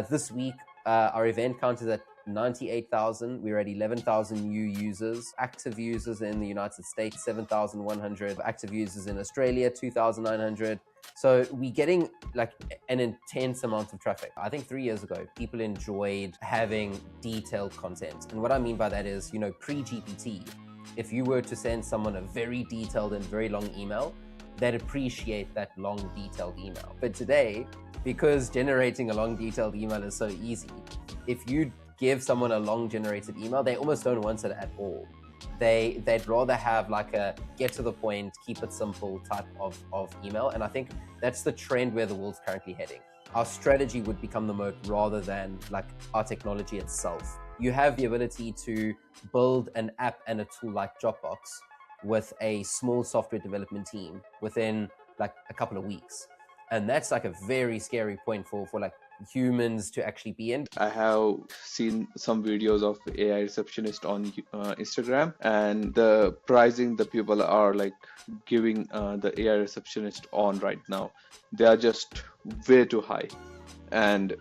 This week, our event count is at 98,000. We're at 11,000 new users, active users in the United States, 7,100, active users in Australia, 2,900. So we're getting like an intense amount of traffic. I think 3 years ago, people enjoyed having detailed content. And what I mean by that is, pre-GPT, if you were to send someone a very detailed and very long email, they'd appreciate that long, detailed email. But today, because generating a long, detailed email is so easy, if you give someone a long generated email, they almost don't want it at all. They'd rather have like a get to the point, keep it simple type of email. And I think that's the trend where the world's currently heading. Our strategy would become the moat rather than like our technology itself. You have the ability to build an app and a tool like Dropbox with a small software development team within like a couple of weeks. And that's like a very scary point for like humans to actually be in. I have seen some videos of AI receptionist on Instagram, and the pricing the people are like giving the AI receptionist on right now, they are just way too high, and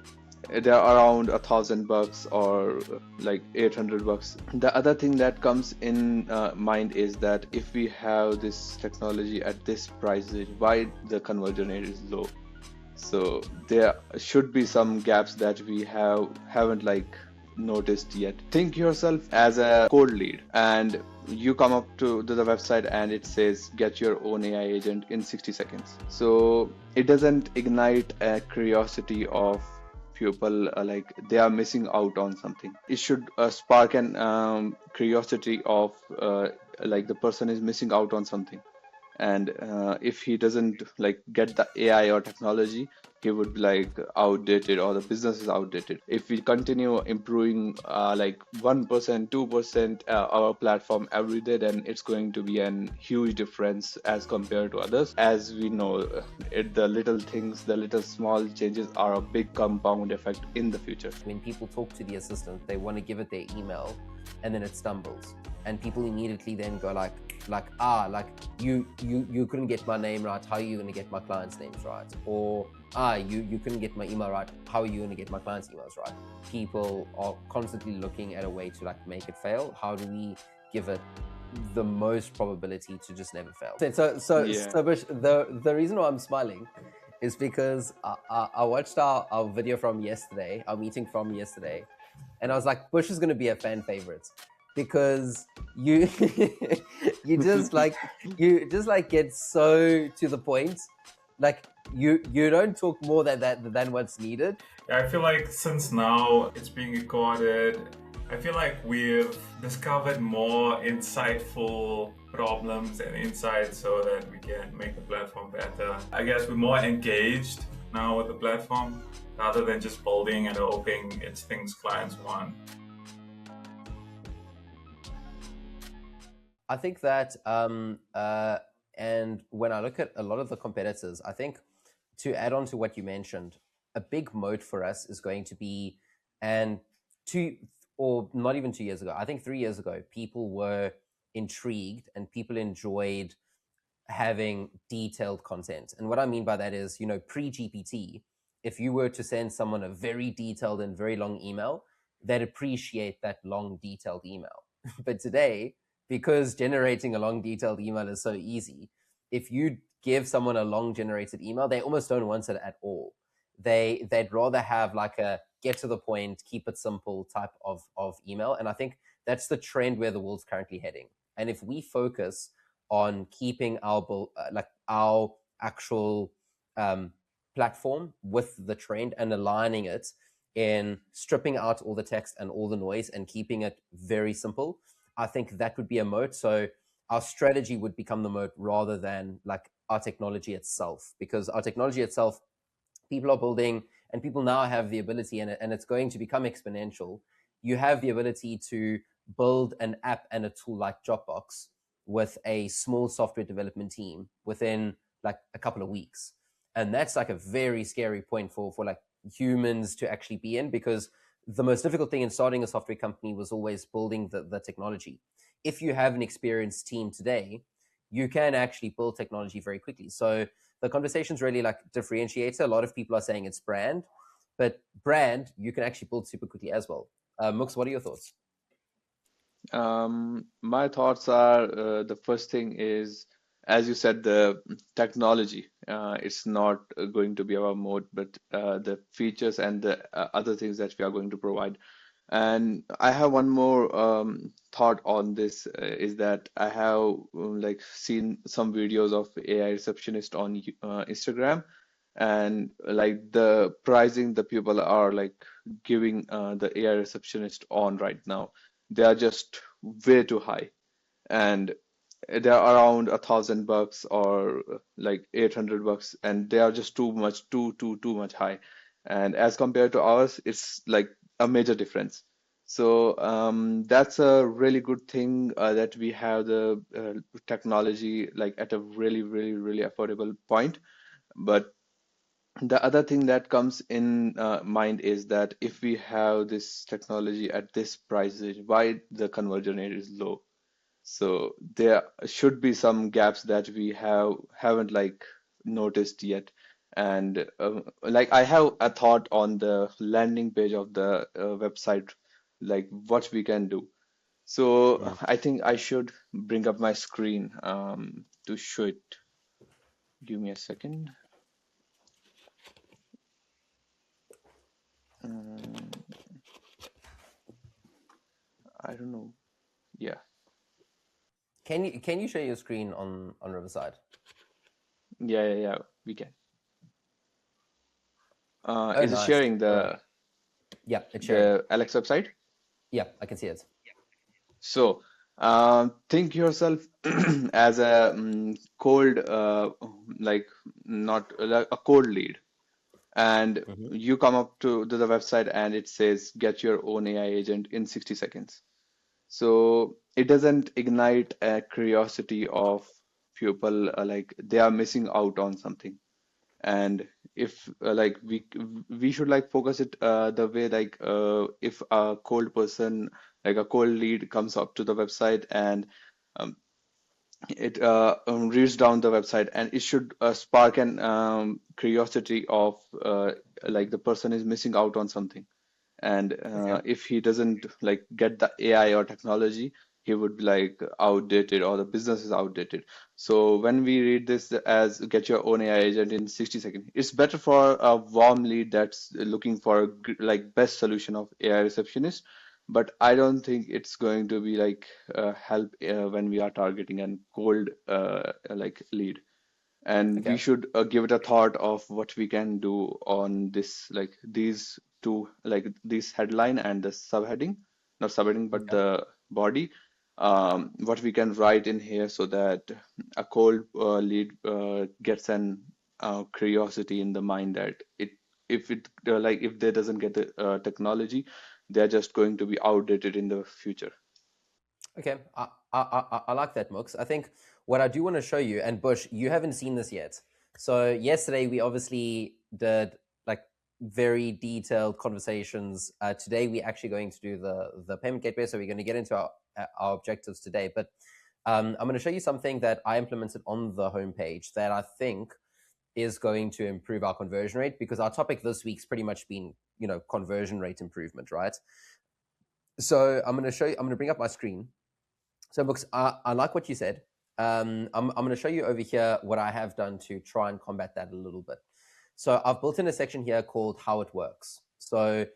they're around $1,000 or like $800. The other thing that comes in mind is that if we have this technology at this price range, why the conversion rate is low? So there should be some gaps that we haven't like noticed yet. Think yourself as a code lead, and you come up to the website and it says get your own AI agent in 60 seconds. So it doesn't ignite a curiosity of people like they are missing out on something. It should spark an curiosity of like the person is missing out on something, and if he doesn't like get the AI or technology, he would be like outdated, or the business is outdated. If we continue improving like 1%, 2% our platform every day, then it's going to be an huge difference as compared to others. As we know, the little things, the little small changes are a big compound effect in the future. When people talk to the assistant, they want to give it their email and then it stumbles, and people immediately then go like you couldn't get my name right, how are you going to get my clients' names right? Or you couldn't get my email right, how are you going to get my clients' emails right? People are constantly looking at a way to like make it fail. How do we give it the most probability to just never fail? So Bish, the reason why I'm smiling is because I watched our video from yesterday, our meeting from yesterday, and I was like, Bush is going to be a fan favorite, because you you just like get so to the point, like you don't talk more than what's needed. I feel like since now it's being recorded, I feel like we've discovered more insightful problems and insights so that we can make the platform better. I guess we're more engaged now with the platform rather than just building and hoping it's things clients want. I think that and when I look at a lot of the competitors, I think, to add on to what you mentioned, a big moat for us is going to be, and or not even 2 years ago, I think 3 years ago, people were intrigued and people enjoyed having detailed content. And what I mean by that is, pre-GPT, if you were to send someone a very detailed and very long email, they'd appreciate that long, detailed email. But today, because generating a long, detailed email is so easy, if you give someone a long generated email, they almost don't want it at all. They'd rather have like a get to the point, keep it simple type of email. And I think that's the trend where the world's currently heading. And if we focus on keeping our actual platform with the trend and aligning it in stripping out all the text and all the noise and keeping it very simple, I think that would be a moat. So our strategy would become the moat rather than like our technology itself, because our technology itself, people are building, and people now have the ability, and it's going to become exponential. You have the ability to build an app and a tool like Dropbox with a small software development team within like a couple of weeks. And that's like a very scary point for like humans to actually be in, because the most difficult thing in starting a software company was always building the technology. If you have an experienced team today, you can actually build technology very quickly. So the conversation's really like differentiator. A lot of people are saying it's brand, but brand, you can actually build super quickly as well. Mux, what are your thoughts? My thoughts are the first thing is, as you said, the technology. It's not going to be our mode, but the features and the other things that we are going to provide. And I have one more thought on this is that I have like seen some videos of AI receptionist on Instagram, and like the pricing the people are like giving the AI receptionist on right now, they are just way too high, and they're around $1,000 or like $800, and they are just too much, too much high. And as compared to ours, it's like a major difference. So that's a really good thing that we have the technology like at a really affordable point. But the other thing that comes in mind is that if we have this technology at this price range, why the conversion rate is low? So there should be some gaps that we haven't like noticed yet. And like I have a thought on the landing page of the website, like what we can do. So Mm. I think I should bring up my screen to show it. Give me a second. Um, I don't know. Yeah. Can you share your screen on Riverside? Yeah, we can. Oh, Is it nice. sharing All right. Yeah, it's sharing. the Alex website? Yeah, I can see it. So, think yourself as a cold, like not like a cold lead, and Hmm. you come up to the website and it says get your own AI agent in 60 seconds. So it doesn't ignite a curiosity of people like they are missing out on something. And if like we should like focus it the way like if a cold person like a cold lead comes up to the website and um, it reads down the website, and it should spark an curiosity of like the person is missing out on something. And Okay. if he doesn't like get the AI or technology, he would be like outdated or the business is outdated. So when we read this as get your own AI agent in 60 seconds, it's better for a warm lead that's looking for a like best solution of AI receptionist. But I don't think it's going to be like help when we are targeting a cold like lead. And we Okay. should give it a thought of what we can do on this like these two like this headline and the subheading, not subheading but Okay. the body, what we can write in here so that a cold lead gets an curiosity in the mind that it if it like if they doesn't get the technology, they're just going to be outdated in the future. Okay. I like that, Mux. I think what I do want to show you, and Bush, you haven't seen this yet. So yesterday we obviously did like very detailed conversations. Today we're actually going to do the payment gateway. So we're going to get into our objectives today. But I'm going to show you something that I implemented on the homepage that I think is going to improve our conversion rate, because our topic this week's pretty much been, conversion rate improvement, right? So I'm going to show you, I'm going to bring up my screen. So, books, I like what you said. I'm going to show you over here what I have done to try and combat that a little bit. So I've built in a section here called how it works. So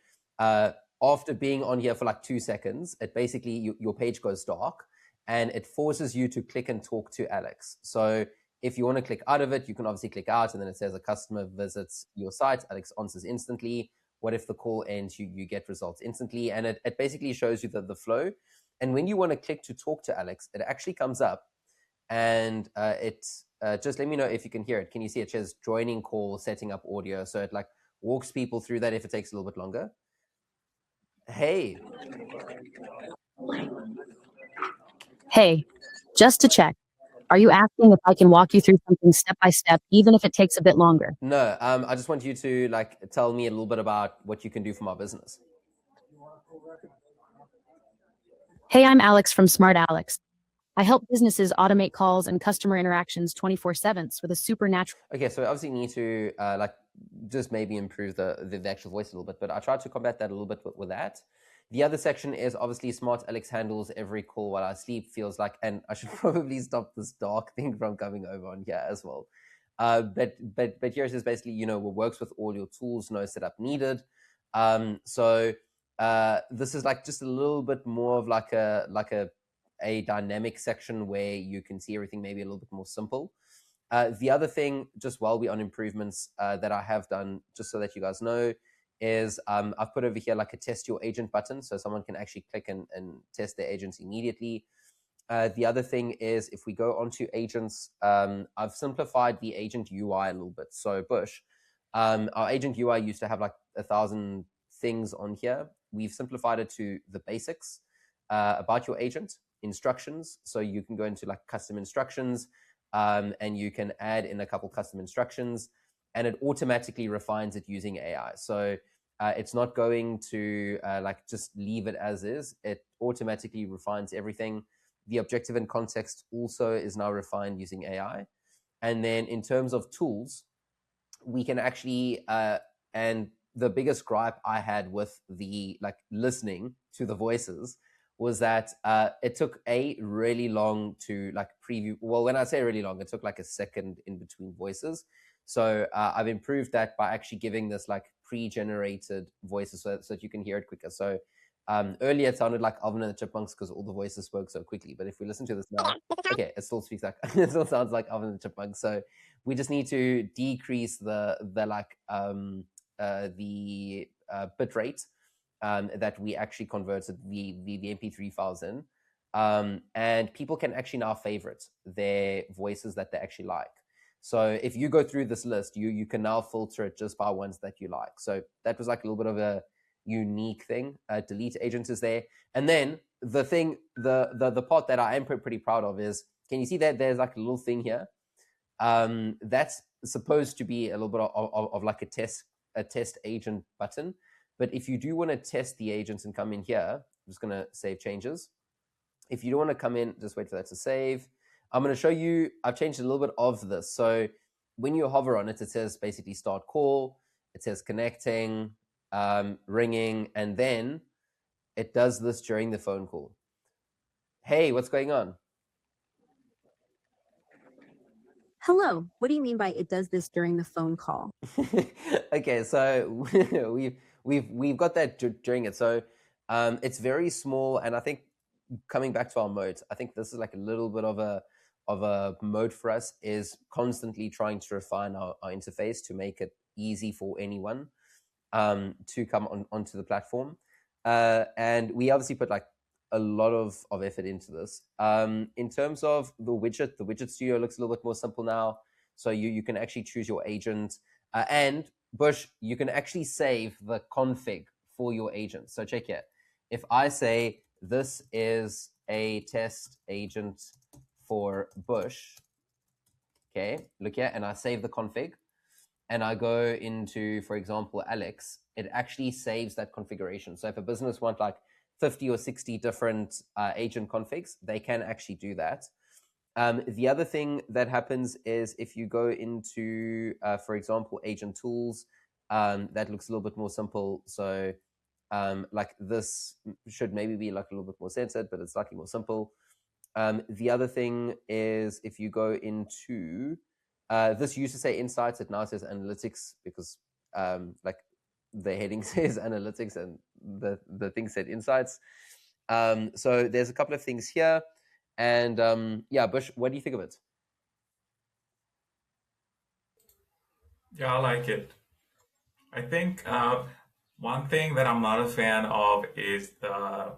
after being on here for like 2 seconds, it basically, your page goes dark and it forces you to click and talk to Alex. So if you want to click out of it, you can obviously click out, and then it says a customer visits your site, Alex answers instantly. What if the call ends? You get results instantly. And it basically shows you the flow. And when you want to click to talk to Alex, it actually comes up, and just let me know if you can hear it. Can you see it says joining call, setting up audio? So it like walks people through that if it takes a little bit longer. Hey. Hey, just to check, are you asking if I can walk you through something step by step, even if it takes a bit longer? No, I just want you to like tell me a little bit about what you can do for my business. Hey, I'm Alex from Smart Alex. I help businesses automate calls and customer interactions 24/7 with a supernatural. Okay, so we obviously need to like just maybe improve the actual voice a little bit. But I tried to combat that a little bit with that. The other section is obviously Smart Alex handles every call while I sleep, feels like, and I should probably stop this dark thing from coming over on here as well. But here it is basically, it works with all your tools, no setup needed. So this is like just a little bit more of like a dynamic section where you can see everything maybe a little bit more simple. The other thing, just while we're on improvements that I have done, just so that you guys know, is I've put over here like a test your agent button, so someone can actually click and test their agents immediately. The other thing is if we go onto agents, I've simplified the agent UI a little bit. So Bush, our agent UI used to have like 1,000 things on here. We've simplified it to the basics about your agent, instructions. So you can go into like custom instructions, and you can add in a couple custom instructions, and it automatically refines it using AI. So it's not going to like just leave it as is. It automatically refines everything. The objective and context also is now refined using AI. And then in terms of tools, we can actually, and the biggest gripe I had with the like listening to the voices was that it took really long to like preview. Well, when I say really long, it took like a second in between voices. So I've improved that by actually giving this like pre-generated voices so that you can hear it quicker. So earlier it sounded like Alvin and the Chipmunks because all the voices spoke so quickly. But if we listen to this now, okay, it still speaks like it still sounds like Alvin and the Chipmunks. So we just need to decrease the bit rate that we actually converted the MP3 files in. And people can actually now favorite their voices that they actually like. So if you go through this list, you can now filter it just by ones that you like. So that was like a little bit of a unique thing. Delete agent is there. And then the thing, the part that I am pretty proud of is, can you see that there's like a little thing here? That's supposed to be a little bit of like a test agent button. But if you do want to test the agents and come in here, I'm just going to save changes. If you don't want to come in, just wait for that to save. I'm going to show you, I've changed a little bit of this. So when you hover on it, it says basically start call. It says connecting, ringing, and then it does this during the phone call. Hey, what's going on? Hello. What do you mean by it does this during the phone call? Okay, so we've got that during it. So it's very small, and I think coming back to our mode, I think this is like a little bit of a mode for us, is constantly trying to refine our interface to make it easy for anyone to come onto the platform. And we obviously put like a lot of effort into this. In terms of the widget studio looks a little bit more simple now. So you can actually choose your agent, and Bush, you can actually save the config for your agent. So check here. If I say this is a test agent for Bush, okay, look here, and I save the config, and I go into, for example, Alex, it actually saves that configuration. So if a business wants like 50 or 60 different agent configs, they can actually do that. The other thing that happens is if you go into, for example, agent tools, that looks a little bit more simple. So like this should maybe be like a little bit more censored, but it's slightly more simple. The other thing is if you go into, this used to say insights, it now says analytics, because like the heading says analytics and the thing said insights. So there's a couple of things here. And yeah, Bush, what do you think of it? Yeah, I like it. I think one thing that I'm not a fan of is the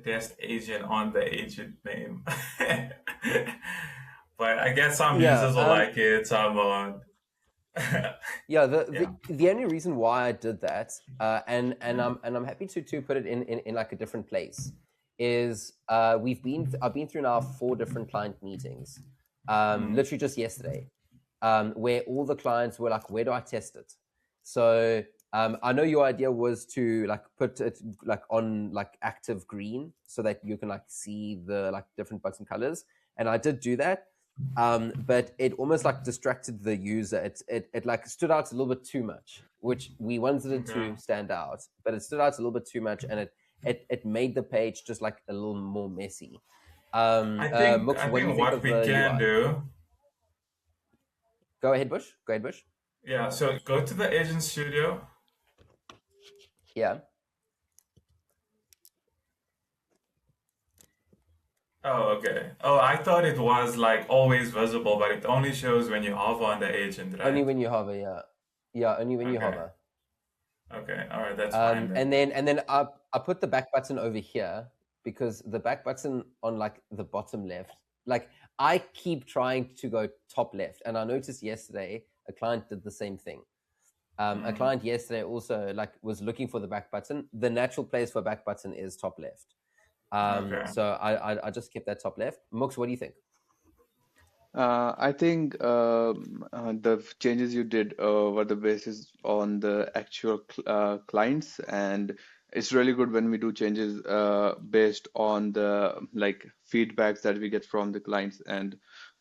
test agent on the agent name. But I guess some users will like it, some won't. Yeah, the only reason why I did that, and I'm happy to put it in like a different place, is I've been through now 4 different client meetings, literally just yesterday, where all the clients were like, where do I test it? So I know your idea was to like put it like on like active green so that you can like see the like different button colors, and I did do that. but it almost like distracted the user. It like stood out a little bit too much, which we wanted it Okay. to stand out, but it stood out a little bit too much, and it made the page just like a little more messy. Mooks, I what do you think think what of we the can UI? do, Go ahead, Bush. Go ahead, Bush. yeah, so go to the Agent Studio. Yeah. Oh, okay. Oh, I thought it was like always visible, but it only shows when you hover on the agent, Only right? when you hover, yeah. Yeah, only when you Okay. hover. Okay. All right. That's fine And then. then I put the back button over here because the back button on like the bottom left, like I keep trying to go top left, and I noticed yesterday a client did the same thing. A client yesterday also like was looking for the back button. The natural place for back button is top left. Okay. So I just kept that top left. Mooks, what do you think? I think the changes you did were the basis on the actual clients, and it's really good when we do changes based on the like feedbacks that we get from the clients. And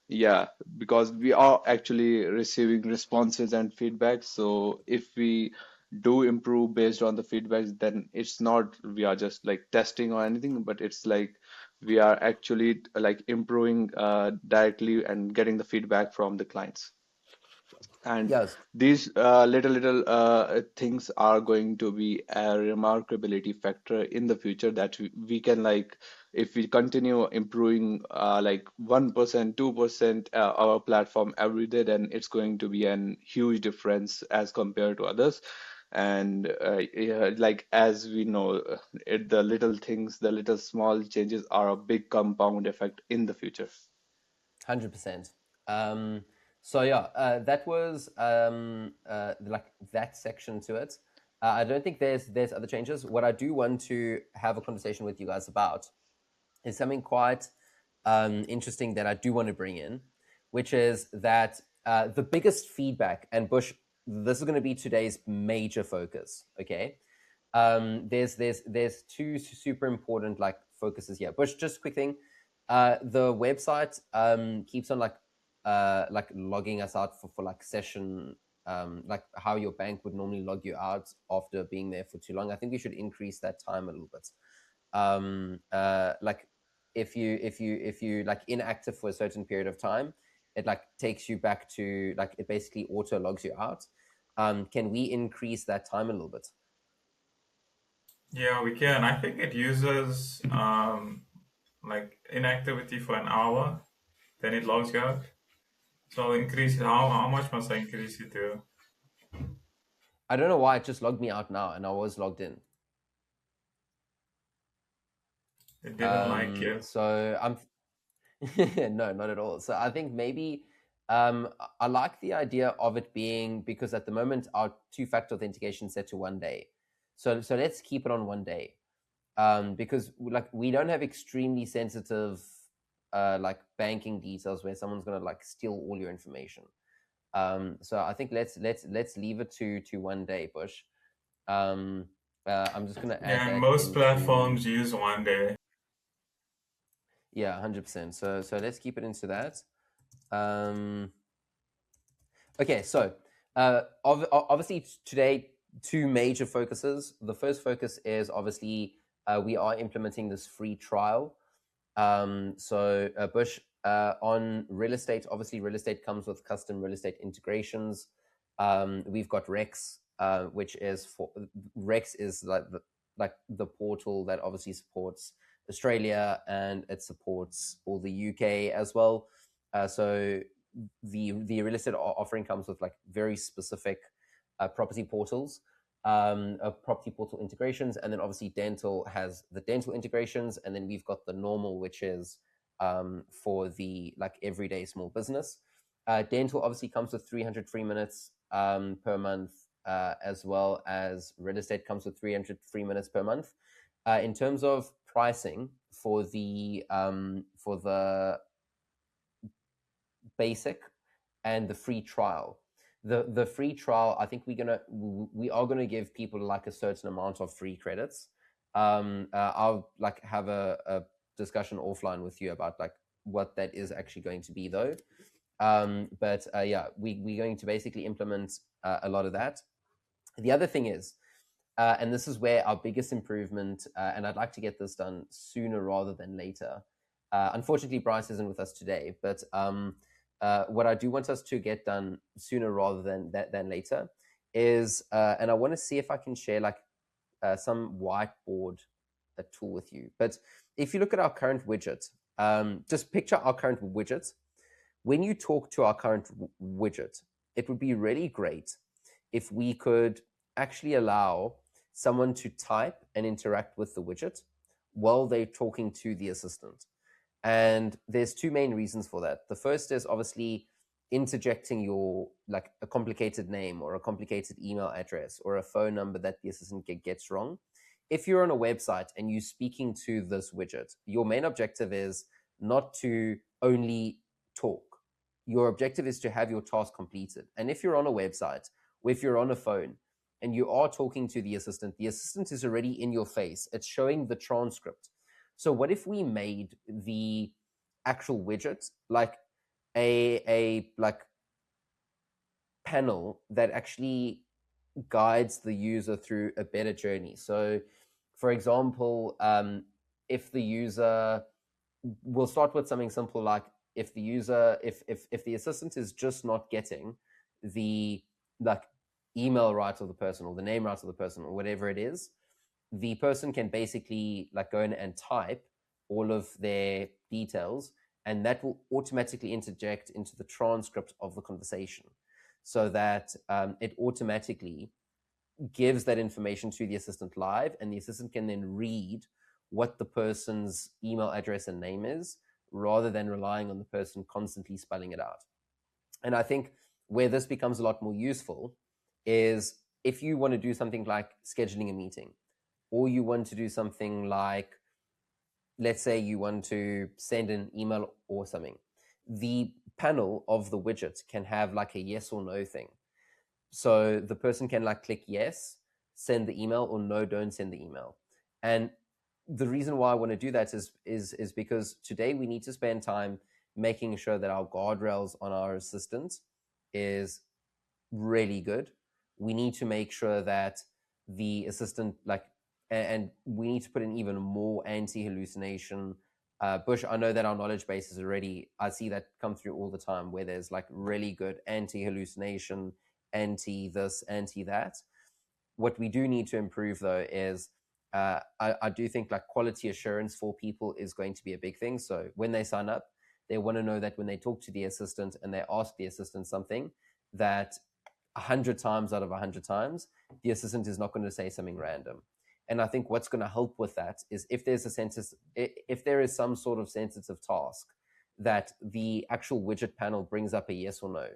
yeah, because we are actually receiving responses and feedback. So if we do improve based on the feedbacks, then it's not we are just like testing or anything, but it's like we are actually like improving directly and getting the feedback from the clients. And Yes, these little things are going to be a remarkability factor in the future that we can like if we continue improving like 1%, 2% our platform every day, then it's going to be an huge difference as compared to others. And yeah, like as we know, the little things, the little small changes are a big compound effect in the future. 100%. So yeah, that was like that section to it. I don't think there's other changes. What I do want to have a conversation with you guys about is something quite interesting that I do want to bring in, which is that the biggest feedback, and Bush, this is going to be today's major focus. Okay, there's two super important like focuses here. Bush, just a quick thing. The website keeps on like logging us out for like session, like how your bank would normally log you out after being there for too long. I think we should increase that time a little bit. Like if you like inactive for a certain period of time, it like takes you back to like it basically auto logs you out. Can we increase that time a little bit? Yeah, we can. I think it uses like inactivity for an hour, then it logs you out. So I'll increase it. How much must I increase it to? I don't know why it just logged me out now, and I was logged in. It didn't like you. So I'm no, not at all. So I think maybe I like the idea of it being because at the moment our two-factor authentication is set to 1 day. So let's keep it on 1 day. Because like we don't have extremely sensitive like banking details where someone's gonna like steal all your information. So I think let's leave it to 1 day, Bush. I'm just gonna add Yeah, and that most into platforms use 1 day. yeah, 100%. So let's keep it into that. Okay, so obviously today two major focuses. The first focus is obviously we are implementing this free trial. So Bush, on real estate, obviously real estate comes with custom real estate integrations. We've got Rex, which is for Rex is like the portal that obviously supports Australia and it supports all the UK as well. So the real estate offering comes with like very specific property portals, property portal integrations, and then obviously dental has the dental integrations, and then we've got the normal, which is for the like everyday small business. Dental obviously comes with 300 free minutes per month, as well as real estate comes with 300 free minutes per month. In terms of pricing for the basic and the free trial. The free trial, I think we are gonna give people like a certain amount of free credits. I'll like have a discussion offline with you about like what that is actually going to be though. But yeah, we're going to basically implement a lot of that. The other thing is, and this is where our biggest improvement, and I'd like to get this done sooner rather than later. Unfortunately, Bryce isn't with us today, but what I do want us to get done sooner rather than later is, and I want to see if I can share like some whiteboard tool with you. But if you look at our current widget, just picture our current widget. When you talk to our current widget, it would be really great if we could actually allow someone to type and interact with the widget while they're talking to the assistant. And there's two main reasons for that. The first is obviously interjecting your like a complicated name or a complicated email address or a phone number that the assistant gets wrong. If you're on a website and you're speaking to this widget, your main objective is not to only talk. Your objective is to have your task completed. And if you're on a website or if you're on a phone and you are talking to the assistant is already in your face. It's showing the transcript. So what if we made the actual widget like a like panel that actually guides the user through a better journey? So for example, if the user, we'll start with something simple like if the user, if the assistant is just not getting the like email right of the person or the name right of the person or whatever it is, the person can basically like go in and type all of their details, and that will automatically interject into the transcript of the conversation, so that it automatically gives that information to the assistant live, and the assistant can then read what the person's email address and name is, rather than relying on the person constantly spelling it out. And I think where this becomes a lot more useful is if you want to do something like scheduling a meeting, or you want to do something like, let's say you want to send an email or something, the panel of the widget can have like a yes or no thing. So the person can like click yes, send the email, or no, don't send the email. And the reason why I want to do that is because today we need to spend time making sure that our guardrails on our assistant is really good. We need to make sure that the assistant like, and we need to put in even more anti-hallucination. Bush, I know that our knowledge base is already, I see that come through all the time, where there's like really good anti-hallucination, anti this, anti that. What we do need to improve though is I do think like quality assurance for people is going to be a big thing. So when they sign up, they want to know that when they talk to the assistant and they ask the assistant something, that 100 times out of 100 times, the assistant is not going to say something random. And I think what's going to help with that is if there is some sort of sensitive task that the actual widget panel brings up a yes or no.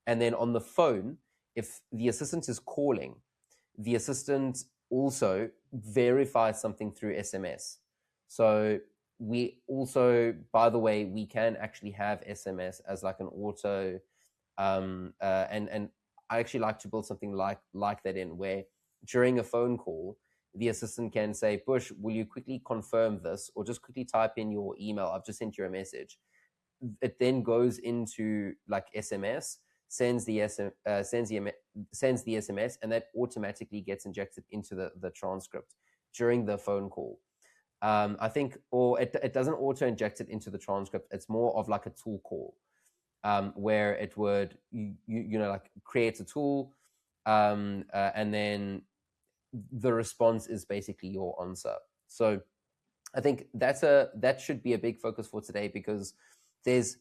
And then on the phone, if the assistant is calling, the assistant also verifies something through SMS. So we also, by the way, we can actually have SMS as like an auto, and I actually like to build something like that in, where during a phone call, the assistant can say, Bush, will you quickly confirm this? Or just quickly type in your email. I've just sent you a message. It then goes into like SMS, sends the SMS, and that automatically gets injected into the transcript during the phone call. I think, or it doesn't auto inject it into the transcript. It's more of like a tool call, where it would you know like create a tool, and then the response is basically your answer. So I think that should be a big focus for today, because there's,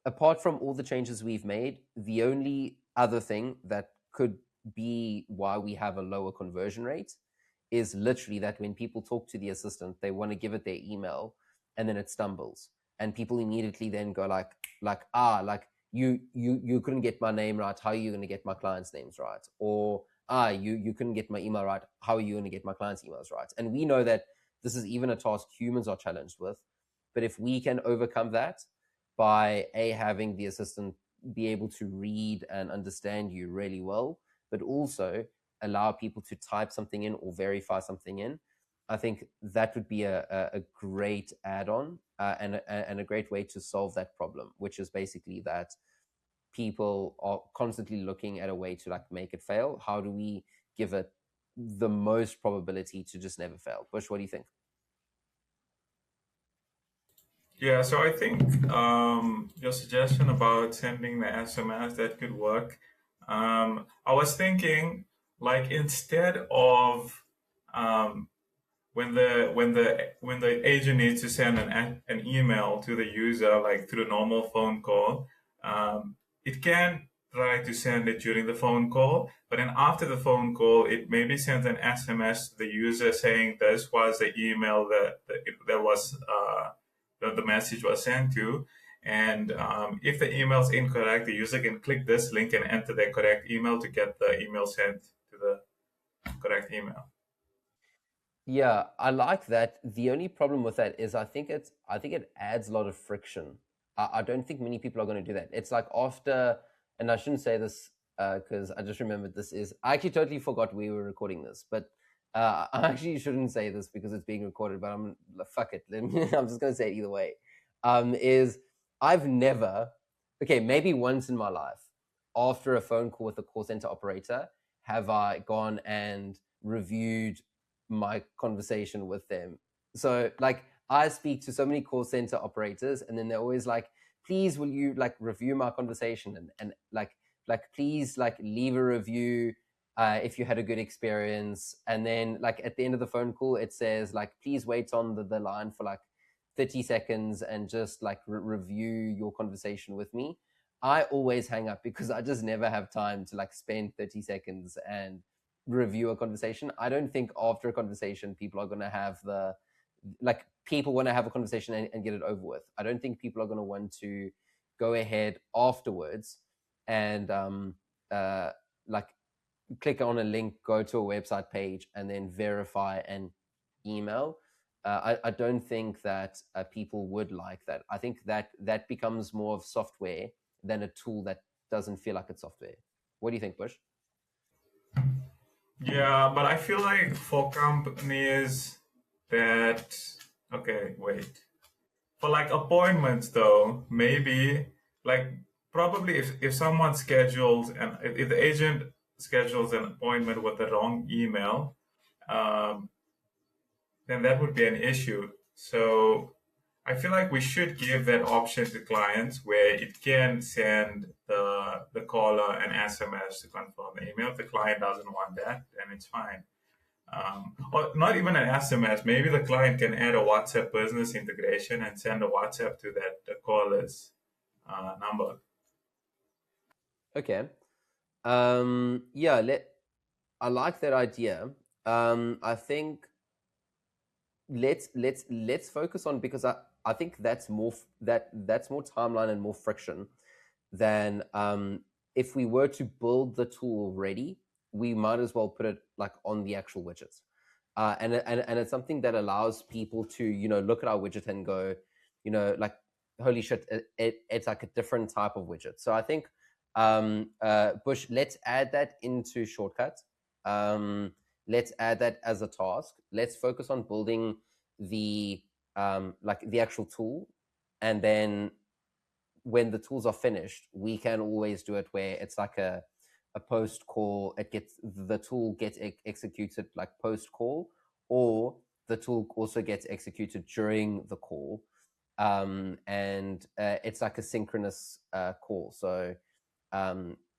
apart from all the changes we've made, the only other thing that could be why we have a lower conversion rate is literally that when people talk to the assistant, they want to give it their email and then it stumbles. And people immediately then go like you couldn't get my name right. How are you going to get my clients' names right? Or you couldn't get my email right. How are you going to get my clients' emails right? And we know that this is even a task humans are challenged with. But if we can overcome that by having the assistant be able to read and understand you really well, but also allow people to type something in or verify something in, I think that would be a great add-on and a great way to solve that problem, which is basically that people are constantly looking at a way to like make it fail. How do we give it the most probability to just never fail? Bush, what do you think? Yeah, so I think your suggestion about sending the SMS, that could work. I was thinking, like, instead of um, when the agent needs to send an email to the user, like through a normal phone call, it can try to send it during the phone call, but then after the phone call, it maybe sends an SMS to the user saying this was the email that was the message was sent to. And if the email is incorrect, the user can click this link and enter the correct email to get the email sent to the correct email. Yeah, I like that. The only problem with that is I think it adds a lot of friction. I don't think many people are going to do that. It's like after, and I shouldn't say this because I just remembered I actually totally forgot we were recording this, but I actually shouldn't say this because it's being recorded, but I'm fuck it. I'm just going to say it either way. Is I've never, okay, maybe once in my life, after a phone call with a call center operator, have I gone and reviewed my conversation with them. So like I speak to so many call center operators and then they're always like, please will you like review my conversation and like please like leave a review if you had a good experience. And then like at the end of the phone call it says like please wait on the line for like 30 seconds and just like review your conversation with me. I always hang up because I just never have time to like spend 30 seconds and review a conversation. I don't think after a conversation people are going to have people want to have a conversation and get it over with. I don't think people are going to want to go ahead afterwards and like click on a link, go to a website page and then verify an email. I don't think that people would like that. I think that becomes more of software than a tool that doesn't feel like it's software. What do you think, Bush? Yeah, but I feel like for companies that, okay, wait. For like appointments though, maybe like probably if someone schedules and if the agent schedules an appointment with the wrong email, um, then that would be an issue. So I feel like we should give that option to clients where it can send the caller an SMS to confirm the email. If the client doesn't want that, then it's fine. Or not even an SMS. Maybe the client can add a WhatsApp business integration and send a WhatsApp to the caller's number. Okay. Yeah, I like that idea. I think let's focus on, because I think that's more that's more timeline and more friction than if we were to build the tool already, we might as well put it like on the actual widgets. And it's something that allows people to, look at our widget and go, like, holy shit, it's like a different type of widget. So I think, Bush, let's add that into Shortcut. Let's add that as a task. Let's focus on building the the actual tool, and then when the tools are finished, we can always do it where it's like a post call. The tool gets executed like post call, or the tool also gets executed during the call, and it's like a synchronous call. So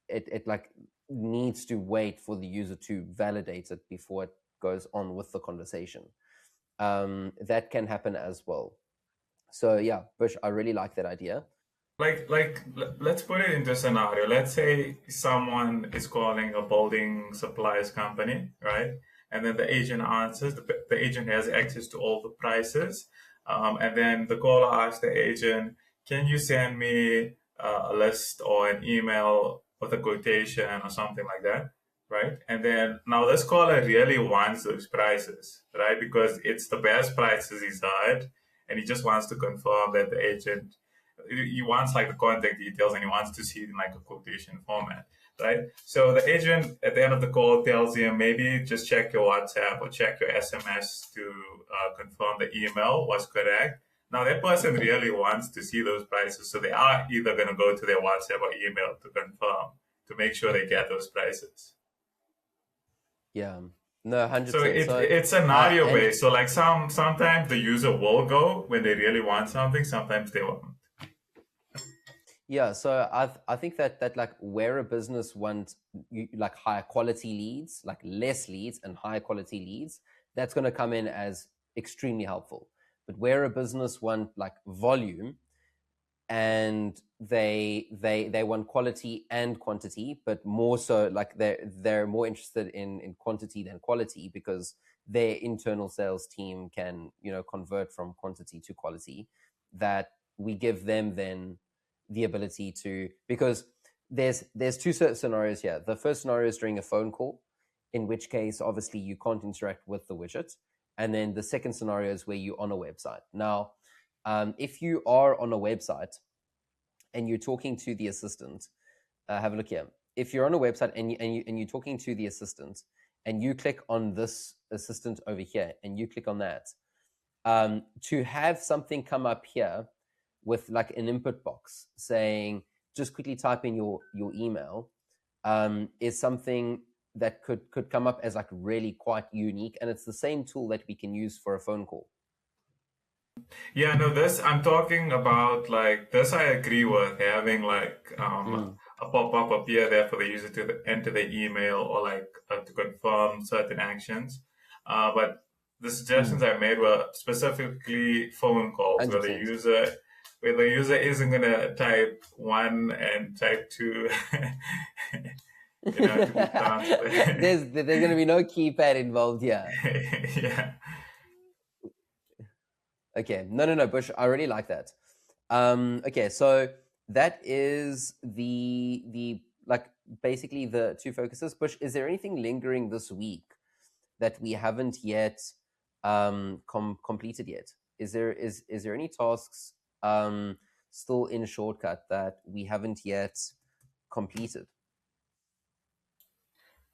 it like needs to wait for the user to validate it before it goes on with the conversation. That can happen as well. So yeah, Bush, I really like that idea. Let's put it into a scenario. Let's say someone is calling a building supplies company, right? And then the agent answers. The agent has access to all the prices, and then the caller asks the agent, "Can you send me a list or an email with a quotation or something like that?" Right? And then now this caller really wants those prices, right? Because it's the best prices he's heard, and he just wants to confirm that the agent he wants like the contact details and he wants to see it in like a quotation format, right? So the agent at the end of the call tells him, maybe just check your WhatsApp or check your SMS to confirm the email was correct. Now that person really wants to see those prices, so they are either going to go to their WhatsApp or email to confirm, to make sure they get those prices. Yeah, no, So 100%. it's scenario And based. So like sometimes the user will go when they really want something, sometimes they won't. yeah, so I think that like where a business wants like higher quality leads, like less leads and higher quality leads, that's going to come in as extremely helpful. But where a business want like volume, and they want quality and quantity, but more so like they're more interested in quantity than quality, because their internal sales team can, you know, convert from quantity to quality, that we give them then the ability to, because there's two scenarios here. The first scenario is during a phone call, in which case obviously you can't interact with the widget, and then the second scenario is where you're on a website. Now, if you are on a website and you're talking to the assistant, have a look here. If you're on a website and you're talking to the assistant, and you click on this assistant over here, and you click on that, to have something come up here with like an input box saying, just quickly type in your email, is something that could come up as like really quite unique, and it's the same tool that we can use for a phone call. Yeah, no, this I'm talking about like this. I agree with having like a pop-up appear there for the user to enter the email or like to confirm certain actions. But the suggestions I made were specifically phone calls where the 100%. user isn't gonna type 1 and type 2. You know, to be transparent. there's going to be no keypad involved here. Yeah. Okay, no, Bush, I really like that. Okay, so that is the like basically the two focuses. Bush, is there anything lingering this week that we haven't yet completed yet? Is there any tasks still in Shortcut that we haven't yet completed?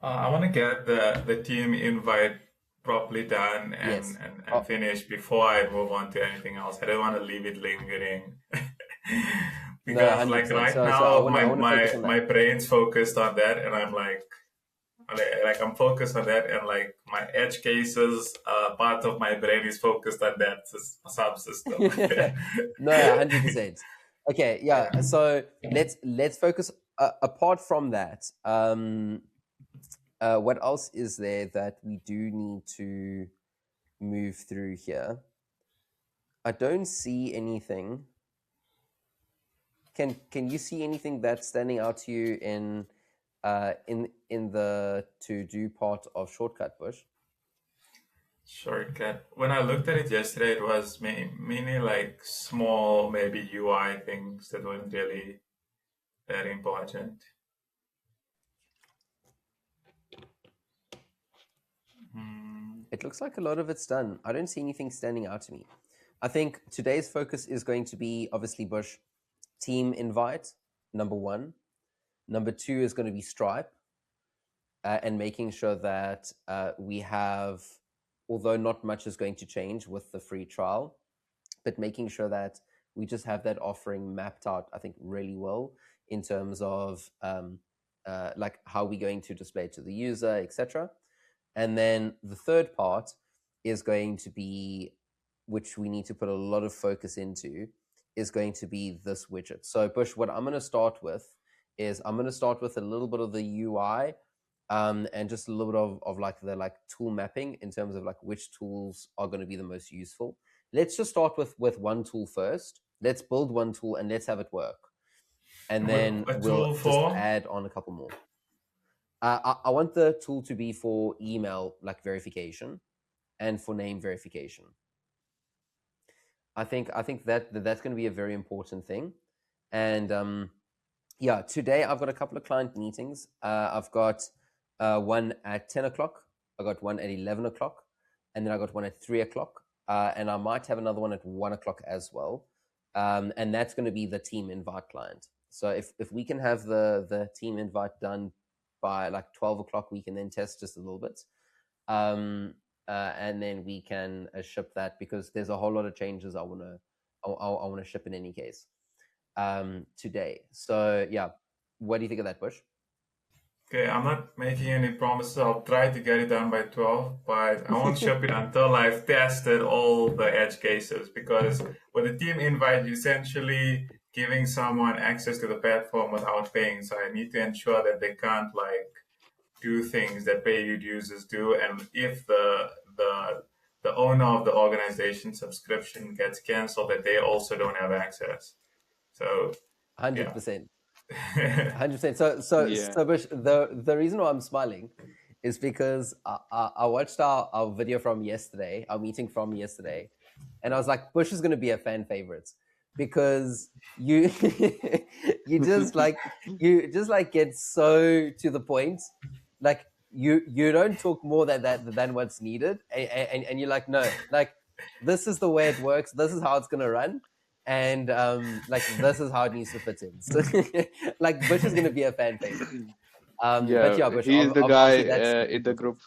I want to get the team invite properly done and, Yes. and finished before I move on to anything else. I don't want to leave it lingering. Because like 100%. right So I now wanna focus on my that. brain's focused on that, and I'm like I'm focused on that, and like my edge cases part of my brain is focused on that subsystem. No, 100%. Okay, yeah. So let's focus. Apart from that, what else is there that we do need to move through here? I don't see anything. Can you see anything that's standing out to you in the to do part of Shortcut, Bush? Shortcut. When I looked at it yesterday, it was mainly like small, maybe UI things that weren't really that important. It looks like a lot of it's done. I don't see anything standing out to me. I think today's focus is going to be, obviously, Bush, team invite, number one. Number two is going to be Stripe, and making sure that we have, although not much is going to change with the free trial, but making sure that we just have that offering mapped out, I think, really well in terms of like how we're going to display it to the user, etc. And then the third part is going to be, which we need to put a lot of focus into, is going to be this widget. So Bush, what I'm going to start with is I'm going to start with a little bit of the UI, and just a little bit of like the like tool mapping in terms of like which tools are going to be the most useful. Let's just start with one tool first. Let's build one tool and let's have it work. And then we'll just add on a couple more. I want the tool to be for email like verification and for name verification. I think that's going to be a very important thing. And yeah, today I've got a couple of client meetings. I've got one at 10 o'clock. I got one at 11 o'clock, and then I got one at 3 o'clock. And I might have another one at 1 o'clock as well. and that's going to be the team invite client. So if we can have the team invite done by like 12 o'clock, we can then test just a little bit. And then we can ship that, because there's a whole lot of changes I want to ship in any case today. So yeah, what do you think of that, Bush? Okay, I'm not making any promises. I'll try to get it done by 12, but I won't ship it until I've tested all the edge cases. Because with the team invite, you're essentially giving someone access to the platform without paying. So I need to ensure that they can't like do things that paid users do. And if the owner of the organization subscription gets canceled, that they also don't have access. So 100%. yeah. 100%. Yeah. So Bush, the reason why I'm smiling is because I watched our video from yesterday, our meeting from yesterday, and I was like, Bush is going to be a fan favorite, because you you just like get so to the point, like you don't talk more than what's needed, and you're like, no, like this is the way it works, this is how it's going to run, and like this is how it needs to fit in. So like Bush is going to be a fan favorite. But Yeah, yeah, Bush, he is the guy obviously that's in the group.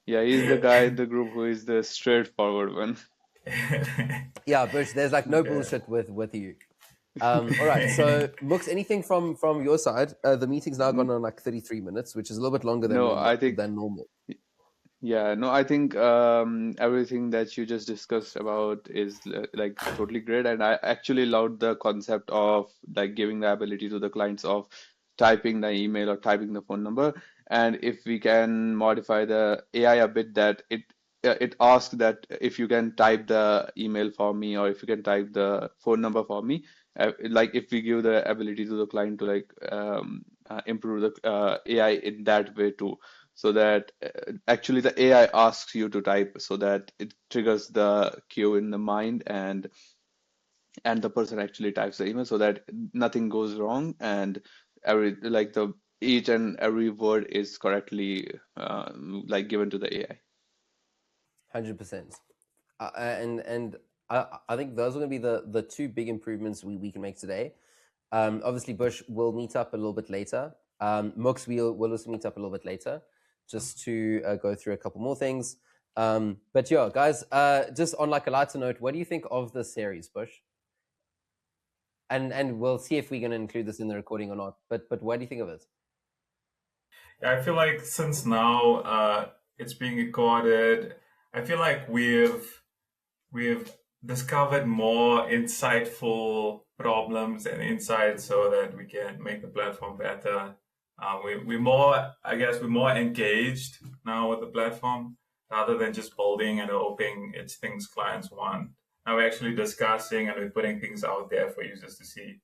Yeah, he's the guy in the group who is the straightforward one. yeah, Bush. There's like no bullshit with you. All right. So, Mooks, anything from your side? The meeting's now gone on like 33 minutes, which is a little bit longer than No, I think normal. Yeah, no, I think everything that you just discussed about is like totally great, and I actually loved the concept of like giving the ability to the clients of typing the email or typing the phone number, and if we can modify the AI a bit, that it asks that if you can type the email for me or if you can type the phone number for me, like if we give the ability to the client to like improve the AI in that way too, so that actually the AI asks you to type so that it triggers the cue in the mind, and the person actually types the email so that nothing goes wrong, and every like the each and every word is correctly like given to the AI. 100%. And I think those are going to be the two big improvements we can make today. Obviously, Bush will meet up a little bit later. Mooks will also meet up a little bit later, just to go through a couple more things. But yeah, guys, just on like a lighter note, what do you think of this series, Bush? And we'll see if we're going to include this in the recording or not. But what do you think of it? Yeah, I feel like since now it's being recorded, I feel like we've discovered more insightful problems and insights so that we can make the platform better. We're more, I guess, we're more engaged now with the platform rather than just building and hoping it's things clients want. Now we're actually discussing and we're putting things out there for users to see.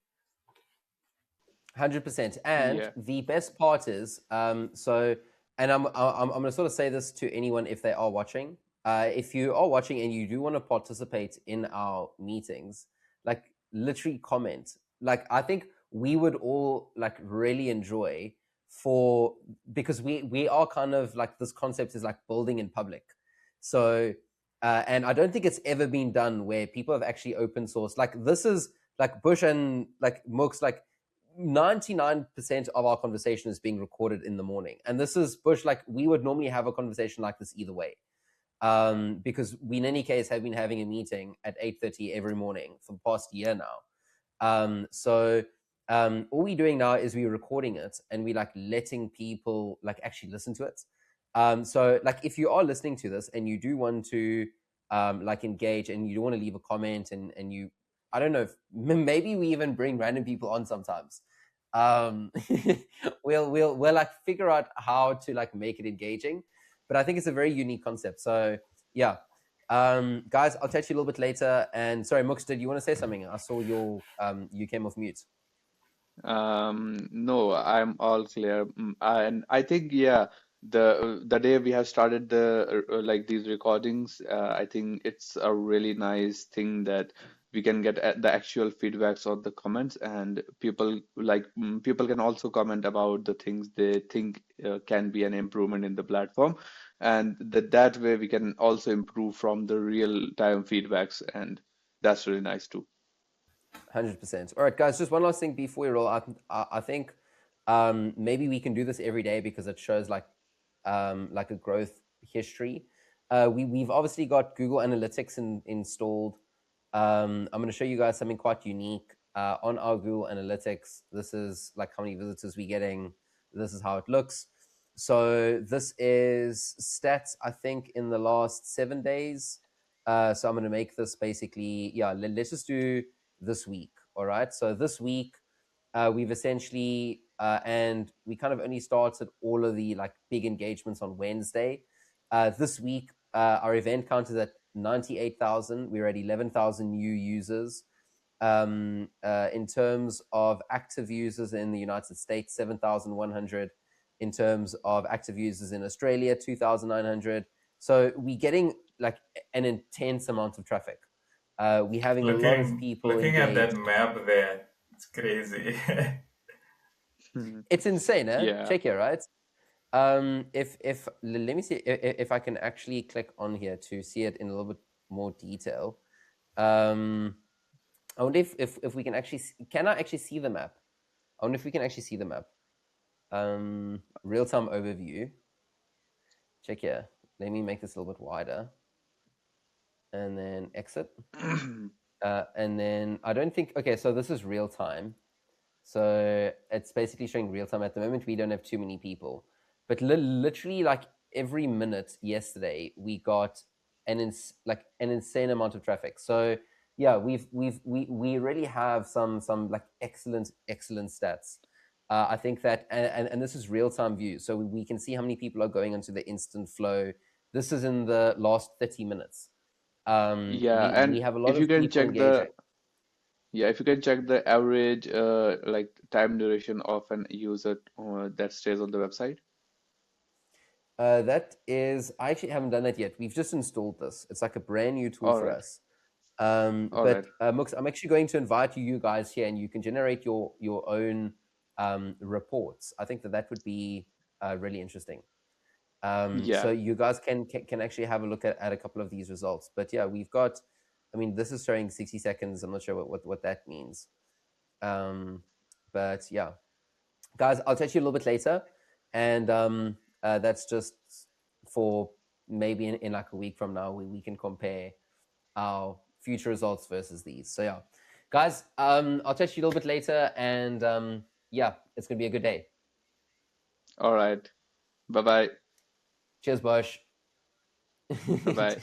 100%. And Yeah. the best part is, so, and I'm going to sort of say this to anyone if they are watching. If you are watching and you do want to participate in our meetings, like literally comment. Like I think we would all like really enjoy because we are kind of like, this concept is like building in public. So and I don't think it's ever been done where people have actually open source. Like this is like Bush and like Mooks, like 99% of our conversation is being recorded in the morning. And this is Bush, like we would normally have a conversation like this either way. Because we in any case have been having a meeting at 8:30 every morning for the past year now. So all we're doing now is we're recording it and we like letting people like actually listen to it. So like if you are listening to this and you do want to like engage and you do want to leave a comment and you, I don't know if maybe we even bring random people on sometimes. We'll like figure out how to like make it engaging, but I think it's a very unique concept. So yeah, guys, I'll touch you a little bit later. And sorry, Mooks, did you want to say something? I saw your you came off mute. No, I'm all clear. And I think, yeah, the day we have started like these recordings, I think it's a really nice thing that we can get the actual feedbacks on the comments, and people can also comment about the things they think can be an improvement in the platform, and that way we can also improve from the real time feedbacks, and that's really nice too. 100%. All right, guys, just one last thing before we roll out. I think maybe we can do this every day because it shows like a growth history. We've obviously got Google Analytics installed. I'm going to show you guys something quite unique on our Google Analytics. This is like how many visitors we're getting. This is how it looks. So this is stats, I think, in the last 7 days. So I'm going to make this basically, yeah, let's just do this week. All right. So this week, we've essentially, and we kind of only started all of the like big engagements on Wednesday. This week, our event count is at 98,000. We're at 11,000 new users. In terms of active users in the United States, 7,100. In terms of active users in Australia, 2,900. So we're getting like an intense amount of traffic. We're having a lot of people looking at engaged. that map there, it's crazy. It's insane, eh? Yeah. Check here, right? If let me see if I can actually click on here to see it in a little bit more detail. I wonder if we can actually can I actually see the map? I wonder if we can actually see the map. Real-time overview. Check here. Let me make this a little bit wider. And then exit. And then I don't think, okay, so this is real time. So it's basically showing real time. At the moment, we don't have too many people. But literally like every minute yesterday, we got an insane amount of traffic. So yeah, we really have some like excellent stats. I think that, and this is real-time view. So we can see how many people are going into the instant flow. This is in the last 30 minutes. Yeah, We and have a lot if you of can people check the engaging. if you can check the average like time duration of an user that stays on the website. That is, I actually haven't done that yet. We've just installed this. It's like a brand new tool All for right. us. All right. But Mux, I'm actually going to invite you guys here, and you can generate your own reports. I think that would be really interesting. Yeah. So you guys can actually have a look at a couple of these results. But yeah, we've got, I mean, this is showing 60 seconds. I'm not sure what that means. But yeah, guys, I'll touch you a little bit later. And that's just for maybe in like a week from now, we can compare our future results versus these. So yeah, guys, I'll touch you a little bit later. And yeah, it's going to be a good day. All right. Bye-bye. Cheers, Bosch. Bye-bye.